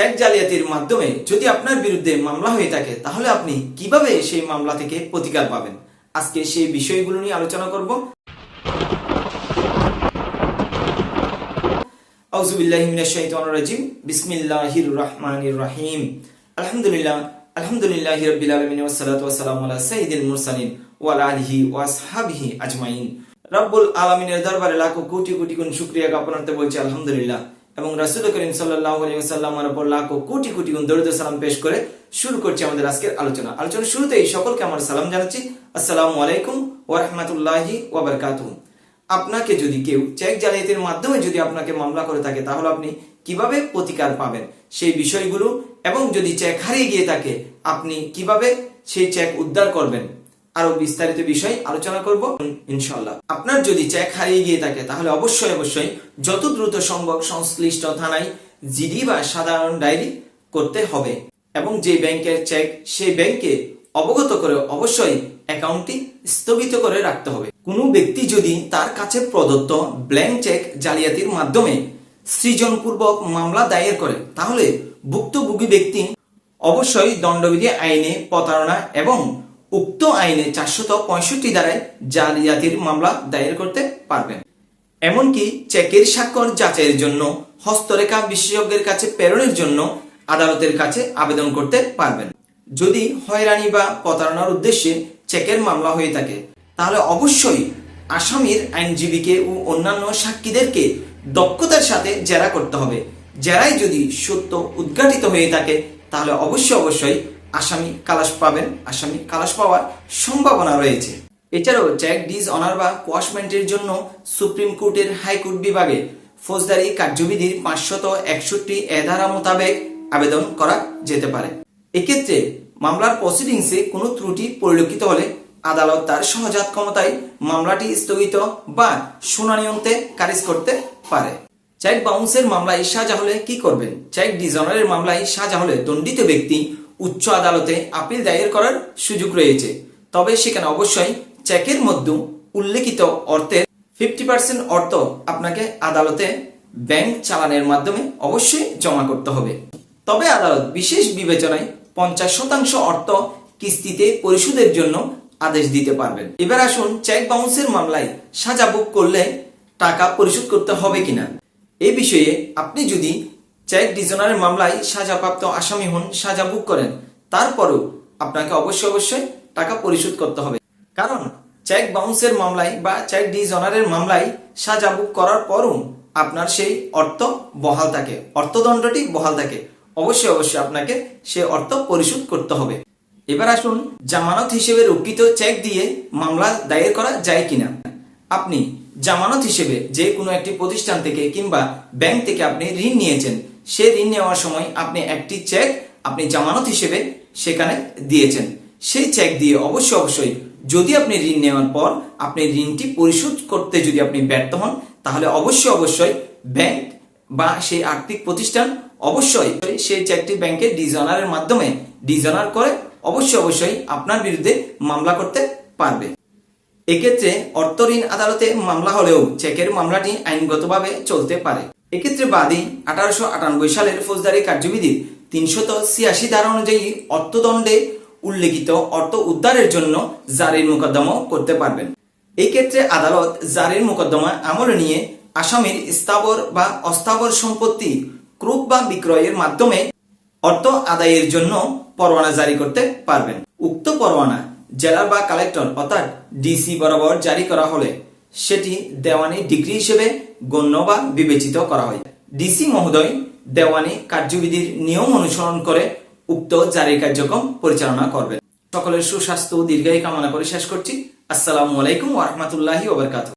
Check জালিয়াতির মাধ্যমে যদি আপনার বিরুদ্ধে মামলা হয়ে থাকে তাহলে আপনি কিভাবে সেই মামলা থেকে প্রতিকার পাবেন, আজকে সেই বিষয়গুলো নিয়ে আলোচনা করব। আউযু বিল্লাহি মিনাশ শাইতানির রাজিম। বিসমিল্লাহির রহমানির রহিম। আলহামদুলিল্লাহি রাব্বিল আলামিন ওয়াস সালাতু ওয়াস সালামু আলা সাইয়্যিদিল মুরসালিন ওয়া আলা আলিহি ওয়া আসহাবিহি আজমাইন। রব্বুল আলামিনের দরবারে লাখো কোটি কোটি গুণ শুকরিয়া জ্ঞাপন করতে বলছি আলহামদুলিল্লাহ, এবং রাসূল করিম সাল্লাল্লাহু আলাইহি ওয়াসাল্লামের উপর লাখো কোটি কোটি গুণ দরুদ ও সালাম পেশ করে শুরু করছি আমাদের আজকের আলোচনা। আলোচনার শুরুতেই সকলকে আমার সালাম জানাচ্ছি, আসসালামু আলাইকুম ওয়া রাহমাতুল্লাহি ওয়া বারাকাতুহু। আপনাকে যদি কেউ চেক জালিয়াতির মাধ্যমে যদি আপনাকে মামলা করে থাকে তাহলে আপনি কিভাবে প্রতিকার পাবেন সেই বিষয়গুলো, এবং যদি চেক হারিয়ে গিয়ে থাকে আপনি কিভাবে সেই চেক উদ্ধার করবেন, আরো বিস্তারিত বিষয় আলোচনা করব ইনশাআল্লাহ। আপনার যদি চেক হারিয়ে গিয়ে থাকে তাহলে অবশ্যই যত দ্রুত সম্ভব সংশ্লিষ্ট থানায় জিডি বা সাধারণ ডায়েরি করতে হবে, এবং যে ব্যাংকের চেক সেই ব্যাংকে অবগত করে অবশ্যই অ্যাকাউন্টটি স্থগিত করে রাখতে হবে। কোনো ব্যক্তি যদি তার কাছে প্রদত্ত ব্ল্যাঙ্ক চেক জালিয়াতির মাধ্যমে সৃজনপূর্বক মামলা দায়ের করে তাহলে ভুক্তভোগী ব্যক্তি অবশ্যই দণ্ডবিধি আইনে প্রতারণা এবং উক্ত আইনে 465 ধারায় জালিয়াতির মামলা দায়ের করতে পারবেন। এমনকি চেকের স্বাক্ষর যাচাইয়ের জন্য হস্তরেখা বিশেষজ্ঞের কাছে প্রেরণের জন্য আদালতের কাছে আবেদন করতে পারবেন। যদি হয়রানি বা প্রতারণার উদ্দেশ্যে চেকের মামলা হয়ে থাকে তাহলে অবশ্যই আসামির আইনজীবীকে ও অন্যান্য সাক্ষীদেরকে দক্ষতার সাথে জেরা করতে হবে। জেরায় যদি সত্য উদ্ঘাটিত হয়ে থাকে তাহলে অবশ্যই আসামি খালাস পাবেন, আসামি খালাস পাওয়ার সম্ভাবনা রয়েছে। এছাড়াও চেক ডিসঅনার বা কোয়াশমেন্টের জন্য সুপ্রিম কোর্টের হাইকোর্ট বিভাগে ফৌজদারি কার্যবিধির 561 এ ধারা মোতাবেক আবেদন করা যেতে পারে। এক্ষেত্রে মামলার প্রসিডিংসে কোনো ত্রুটি পরিলক্ষিত হলে আদালত তার সহজাত ক্ষমতায় মামলাটি স্থগিত বা শুনানি অন্তে খারিজ করতে পারে। চেক বাউন্সের মামলায় সাজা হলে কি করবেন? চেক ডিসঅনারের মামলায় সাজা হলে দণ্ডিত ব্যক্তি উচ্চ আদালতে আপিল দায়ের করার সুযোগ রয়েছে, তবে সেখানে অবশ্যই চেকের মধ্যে উল্লেখিত অর্থের 50% অর্থ আপনাকে আদালতে ব্যাংক চালানের মাধ্যমে অবশ্যই জমা করতে হবে। তবে আদালত বিশেষ বিবেচনায় 50% অর্থ কিস্তিতে পরিশোধের জন্য আদেশ দিতে পারবেন। এবার আসুন চেক বাউন্সের মামলায় সাজা ভোগ করলে টাকা পরিশোধ করতে হবে কিনা এই বিষয়ে। আপনি যদি চেক ডিসঅনারের মামলায় সাজাপ্রাপ্ত আসামি হন, সাজা ভোগ করেন, তারপরও আপনাকে অবশ্যই টাকা পরিশোধ করতে হবে। কারণ চেক বাউন্সের মামলায় বা চেক ডিসঅনারের মামলায় সাজা ভোগ করার পরও আপনার সেই অর্থ বহাল থাকে, অর্থদণ্ডটি বহাল থাকে, অবশ্যই আপনাকে সে অর্থ পরিশোধ করতে হবে। এবার আসুন জামানত হিসেবে রক্ষিত চেক দিয়ে মামলা দায়ের করা যায় কিনা। আপনি জামানত হিসেবে যে কোনো একটি প্রতিষ্ঠান থেকে কিংবা ব্যাংক থেকে আপনি ঋণ নিয়েছেন, সে ঋণ নেওয়ার সময় আপনি একটি চেক আপনি জামানত হিসেবে সেখানে দিয়েছেন। সেই চেক দিয়ে অবশ্যই যদি আপনি ঋণ নেওয়ার পর আপনি ঋণটি পরিশোধ করতে যদি আপনি ব্যর্থ হন তাহলে অবশ্যই ব্যাংক বা সেই আর্থিক প্রতিষ্ঠান অবশ্যই সেই চেকটি ব্যাংকে ডিসঅনারের মাধ্যমে ডিসঅনার করে অবশ্যই আপনার বিরুদ্ধে মামলা করতে পারবে। এক্ষেত্রে অর্থ ঋণ আদালতে মামলা হলেও চেকের মামলাটি আইনগতভাবে চলতে পারে। এক্ষেত্রে বাদী 1898 সালের ফৌজদারি কার্যবিধির 386 ধারা অনুযায়ী অর্থদণ্ডে উল্লেখিত অর্থ উদ্ধারের জন্য জারির মোকদ্দমা করতে পারবেন। এই ক্ষেত্রে আদালত জারির মোকদ্দমা আমলে নিয়ে আসামির স্থাবর বা অস্থাবর সম্পত্তি ক্রয় বা বিক্রয়ের মাধ্যমে অর্থ আদায়ের জন্য পরোয়ানা জারি করতে পারবেন। উক্ত পরোয়ানা জেলা বা কালেক্টর অর্থাৎ ডিসি বরাবর জারি করা হলে সেটি দেওয়ানি ডিগ্রি হিসেবে গণ্য বা বিবেচিত করা হয়। ডিসি মহোদয় দেওয়ানি কার্যবিধির নিয়ম অনুসরণ করে উক্ত জারি কার্যক্রম পরিচালনা করবেন। সকলের সুস্বাস্থ্য ও দীর্ঘায়ু কামনা করে শেষ করছি। আসসালামু আলাইকুম ওয়া রাহমাতুল্লাহি ওয়া বারাকাতুহু।